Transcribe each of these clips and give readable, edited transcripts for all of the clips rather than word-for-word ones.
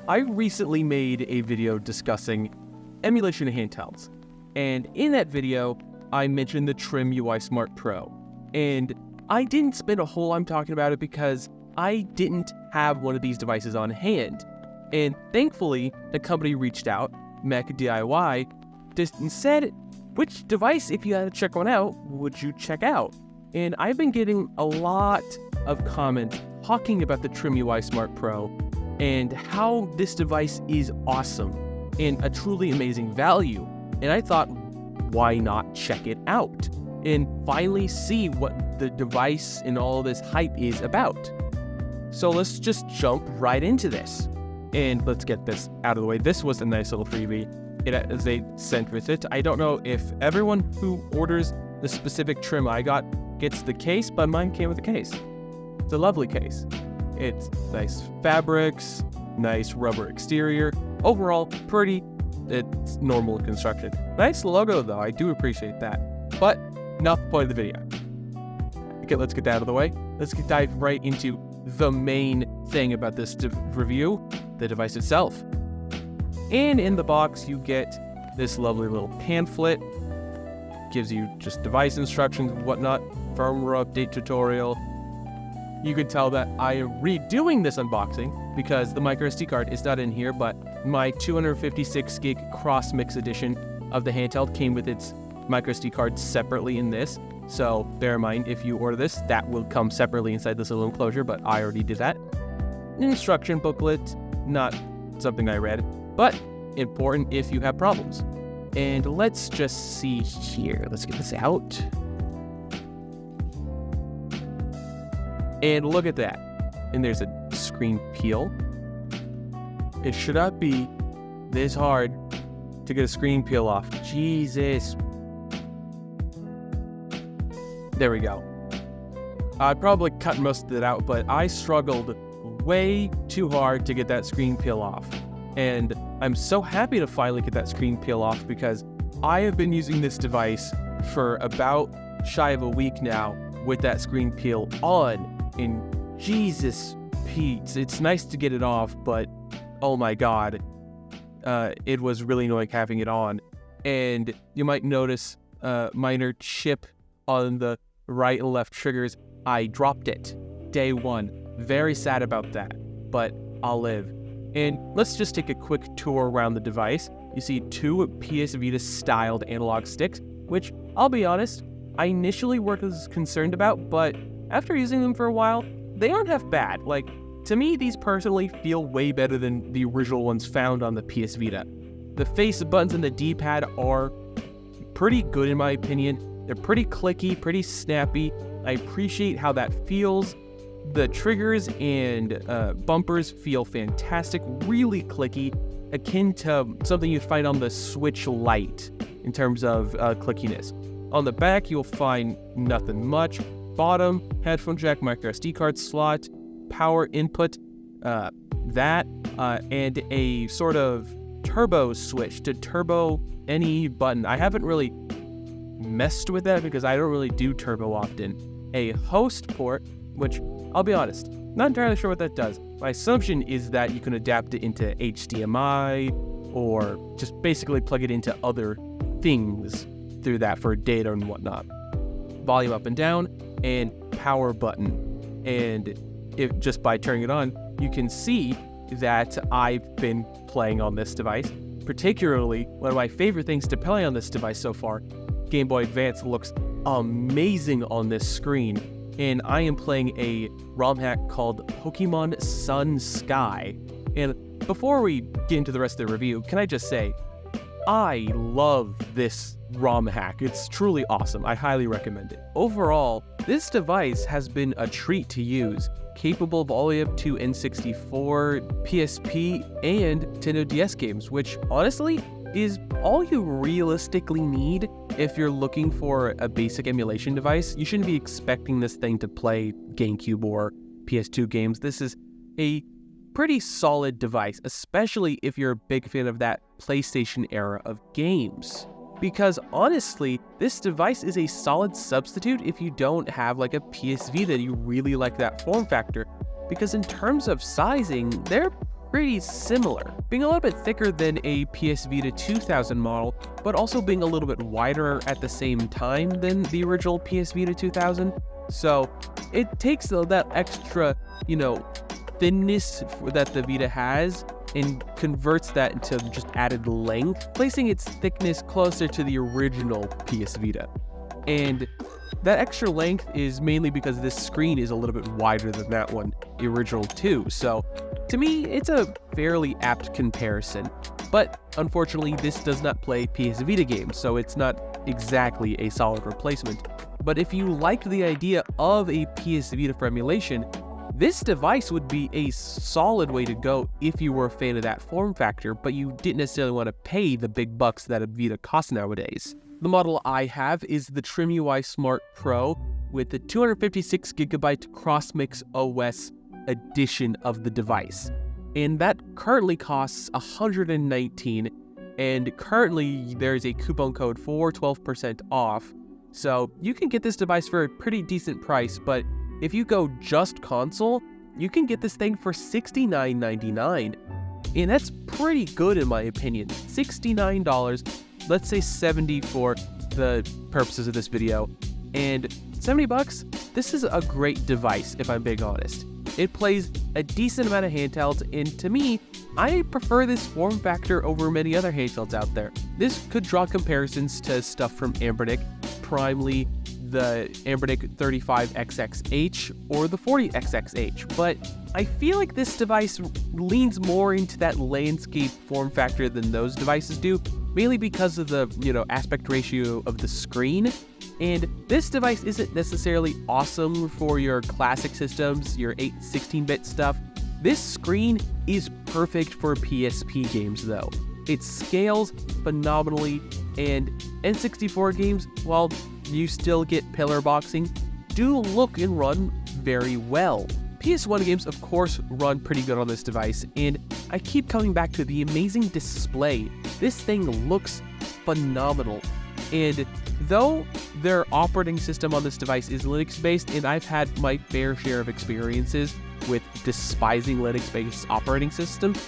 I recently made a video discussing emulation of handhelds, and in that video, I mentioned the Trimui Smart Pro, and I didn't spend a whole lot talking about it because I didn't have one of these devices on hand, and thankfully, the company reached out, Mech DIY, and said, which device, if you had to check one out, would you check out? And I've been getting a lot of comments talking about the Trimui Smart Pro and how this device is awesome and a truly amazing value. And I thought, why not check it out and finally see what the device and all this hype is about? So let's just jump right into this. And let's get this out of the way. This was a nice little freebie they sent with it. I don't know if everyone who orders the specific trim I got gets the case, but mine came with the case. It's a lovely case. It's nice fabrics, nice rubber exterior. Overall, pretty. It's normal construction. Nice logo though, I do appreciate that. But not the point of the video. Okay, let's get that out of the way. Let's dive right into the main thing about this review, the device itself. And in the box, you get this lovely little pamphlet. Gives you just device instructions and whatnot, firmware update tutorial. You can tell that I am redoing this unboxing because the microSD card is not in here, but my 256 gig cross mix edition of the handheld came with its microSD card separately in this. So bear in mind, if you order this, that will come separately inside this little enclosure, but I already did that. An instruction booklet, not something I read, but important if you have problems. And let's just see here. Let's get this out. And look at that. And there's a screen peel. It should not be this hard to get a screen peel off. Jesus. There we go. I'd probably cut most of it out, but I struggled way too hard to get that screen peel off. And I'm so happy to finally get that screen peel off because I have been using this device for about shy of a week now with that screen peel on. And Jesus Pete, it's nice to get it off, but oh my God, it was really annoying having it on. And you might notice a minor chip on the right and left triggers. I dropped it day one. Very sad about that, but I'll live. And let's just take a quick tour around the device. You see two PS Vita styled analog sticks, which I'll be honest, I initially was concerned about, but after using them for a while, they aren't half bad. Like, to me, these personally feel way better than the original ones found on the PS Vita. The face buttons and the D-pad are pretty good in my opinion. They're pretty clicky, pretty snappy. I appreciate how that feels. The triggers and bumpers feel fantastic, really clicky, akin to something you'd find on the Switch Lite in terms of clickiness. On the back, you'll find nothing much. Bottom, headphone jack, micro SD card slot, power input, and a sort of turbo switch to turbo any button. I haven't really messed with that because I don't really do turbo often. A host port, which I'll be honest, not entirely sure what that does. My assumption is that you can adapt it into HDMI or just basically plug it into other things through that for data and whatnot. Volume up and down, and power button. And if just by turning it on, you can see that I've been playing on this device. Particularly, one of my favorite things to play on this device so far, Game Boy Advance looks amazing on this screen. And I am playing a ROM hack called Pokemon Sun Sky. And before we get into the rest of the review, can I just say, I love this ROM hack. It's truly awesome. I highly recommend it. Overall, this device has been a treat to use, capable of all the way up to N64, PSP, and Nintendo DS games, which honestly is all you realistically need if you're looking for a basic emulation device. You shouldn't be expecting this thing to play GameCube or PS2 games. This is a pretty solid device, especially if you're a big fan of that PlayStation era of games. Because honestly, this device is a solid substitute if you don't have like a PS Vita, you really like that form factor. Because in terms of sizing, they're pretty similar, being a little bit thicker than a PS Vita 2000 model, but also being a little bit wider at the same time than the original PS Vita 2000. So it takes that extra, thinness that the Vita has and converts that into just added length, placing its thickness closer to the original PS Vita. And that extra length is mainly because this screen is a little bit wider than that one, the original too. So to me, it's a fairly apt comparison. But unfortunately, this does not play PS Vita games, so it's not exactly a solid replacement. But if you liked the idea of a PS Vita for emulation, this device would be a solid way to go if you were a fan of that form factor, but you didn't necessarily want to pay the big bucks that a Vita costs nowadays. The model I have is the Trimui Smart Pro with the 256GB CrossMix OS edition of the device. And that currently costs $119, and currently there's a coupon code for 12% off. So you can get this device for a pretty decent price, but if you go just console, you can get this thing for $69.99. And that's pretty good in my opinion. $69, let's say $70 for the purposes of this video. And $70, this is a great device if I'm being honest. It plays a decent amount of handhelds, and to me, I prefer this form factor over many other handhelds out there. This could draw comparisons to stuff from Anbernic, primarily the Anbernic 35XXH or the 40XXH, but I feel like this device leans more into that landscape form factor than those devices do, mainly because of the, aspect ratio of the screen. And this device isn't necessarily awesome for your classic systems, your 16-bit stuff. This screen is perfect for PSP games though. It scales phenomenally, and N64 games, while you still get pillar boxing, do look and run very well. PS1 games, of course, run pretty good on this device, and I keep coming back to the amazing display. This thing looks phenomenal, and though their operating system on this device is Linux-based, and I've had my fair share of experiences with despising Linux-based operating systems,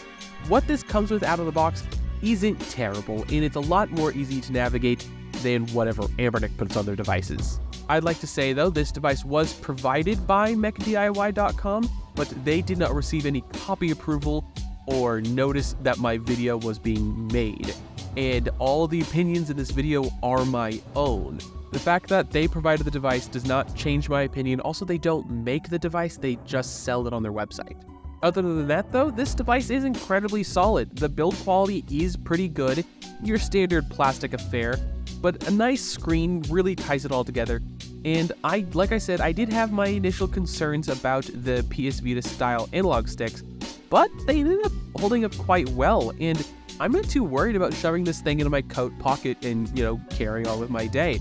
what this comes with out of the box isn't terrible, and it's a lot more easy to navigate than whatever Anbernic puts on their devices. I'd like to say though, this device was provided by mechdiy.com, but they did not receive any copy approval or notice that my video was being made. And all the opinions in this video are my own. The fact that they provided the device does not change my opinion. Also, they don't make the device, they just sell it on their website. Other than that though, this device is incredibly solid. The build quality is pretty good, your standard plastic affair, but a nice screen really ties it all together. And like I said, I did have my initial concerns about the PS Vita style analog sticks, but they ended up holding up quite well, and I'm not too worried about shoving this thing into my coat pocket and, carrying on with my day.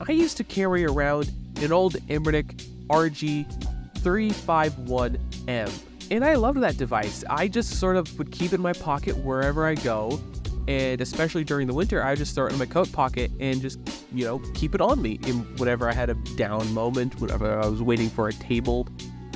I used to carry around an old Anbernic RG351M, and I loved that device. I just sort of would keep it in my pocket wherever I go, and especially during the winter, I just throw it in my coat pocket and just, keep it on me. And whenever I had a down moment, whenever I was waiting for a table,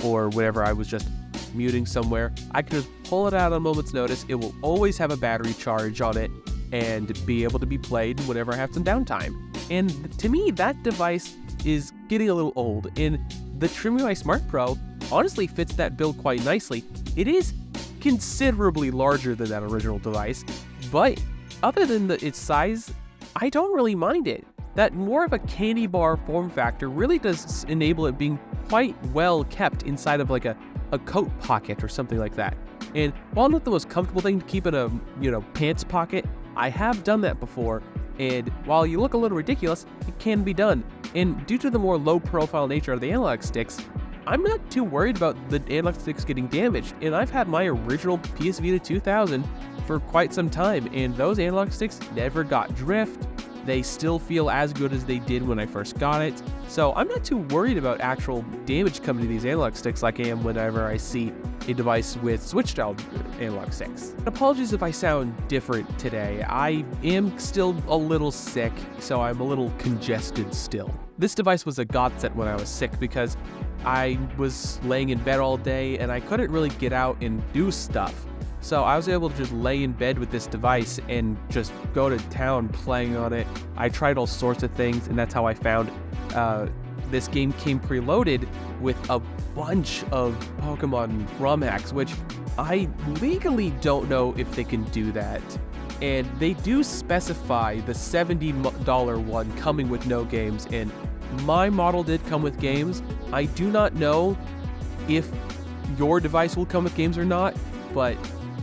or whenever I was just muting somewhere, I could just pull it out on a moment's notice. It will always have a battery charge on it and be able to be played whenever I have some downtime. And to me, that device is getting a little old, and the Trimui Smart Pro honestly fits that build quite nicely. It is considerably larger than that original device, but other than its size, I don't really mind it. That more of a candy bar form factor really does enable it being quite well kept inside of like a coat pocket or something like that. And while not the most comfortable thing to keep in a, pants pocket, I have done that before, and while you look a little ridiculous, it can be done. And due to the more low profile nature of the analog sticks, I'm not too worried about the analog sticks getting damaged, and I've had my original PS Vita 2000 for quite some time, and those analog sticks never got drift. They still feel as good as they did when I first got it, so I'm not too worried about actual damage coming to these analog sticks like I am whenever I see a device with Switch-style analog sticks. Apologies if I sound different today. I am still a little sick, so I'm a little congested still. This device was a godsend when I was sick because I was laying in bed all day and I couldn't really get out and do stuff. So I was able to just lay in bed with this device and just go to town playing on it. I tried all sorts of things, and that's how I found this game came preloaded with a bunch of Pokemon ROM hacks, which I legally don't know if they can do that. And they do specify the $70 one coming with no games, and my model did come with games. I do not know if your device will come with games or not, but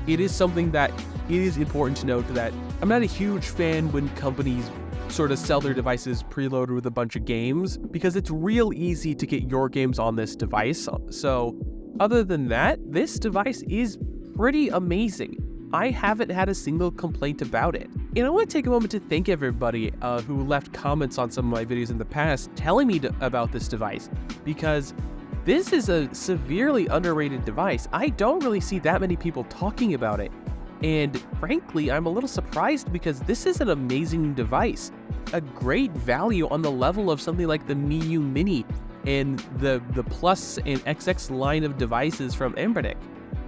it is something that it is important to note that I'm not a huge fan when companies sort of sell their devices preloaded with a bunch of games, because it's real easy to get your games on this device. So other than that, this device is pretty amazing. I haven't had a single complaint about it. And I want to take a moment to thank everybody who left comments on some of my videos in the past telling me about this device, because this is a severely underrated device. I don't really see that many people talking about it. And frankly, I'm a little surprised, because this is an amazing device. A great value on the level of something like the Miu Mini and the Plus and XX line of devices from Embronic.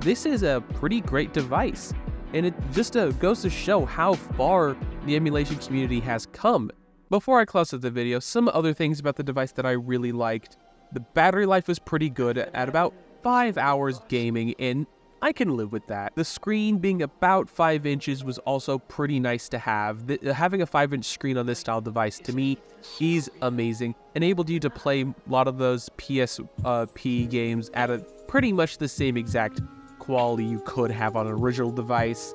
This is a pretty great device. And it just goes to show how far the emulation community has come. Before I close out the video, some other things about the device that I really liked. The battery life was pretty good at about 5 hours gaming, and I can live with that. The screen being about 5 inches was also pretty nice to have. Having a 5-inch screen on this style device, to me, is amazing. Enabled you to play a lot of those PSP games at a pretty much the same exact quality you could have on an original device.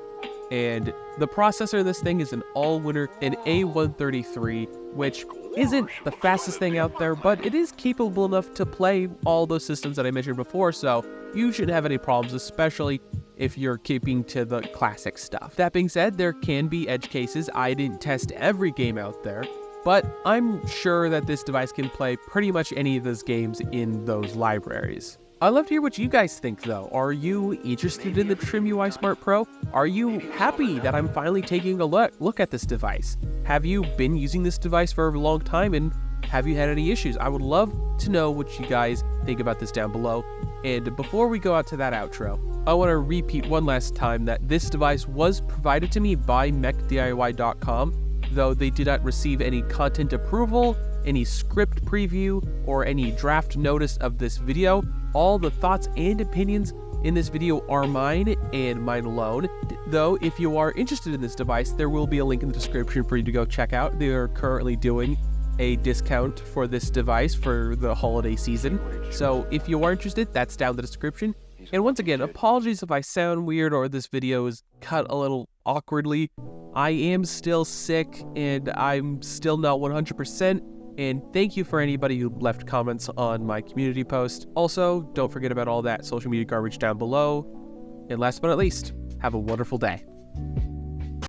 And the processor of this thing is an all-winner, an A133, which isn't the fastest thing out there, but it is capable enough to play all those systems that I mentioned before, so you shouldn't have any problems, especially if you're keeping to the classic stuff. That being said, there can be edge cases. I didn't test every game out there, but I'm sure that this device can play pretty much any of those games in those libraries. I'd love to hear what you guys think, though. Are you interested in the Trimui Smart Pro? Are you happy that I'm finally taking a look at this device? Have you been using this device for a long time, and have you had any issues? I would love to know what you guys think about this down below. And before we go out to that outro, I want to repeat one last time that this device was provided to me by mechdiy.com, though they did not receive any content approval, any script preview, or any draft notice of this video. All the thoughts and opinions in this video are mine and mine alone. Though, if you are interested in this device, there will be a link in the description for you to go check out. They are currently doing a discount for this device for the holiday season. So if you are interested, that's down in the description. And once again, apologies if I sound weird or this video is cut a little awkwardly. I am still sick and I'm still not 100%. And thank you for anybody who left comments on my community post. Also, don't forget about all that social media garbage down below. And last but not least, have a wonderful day.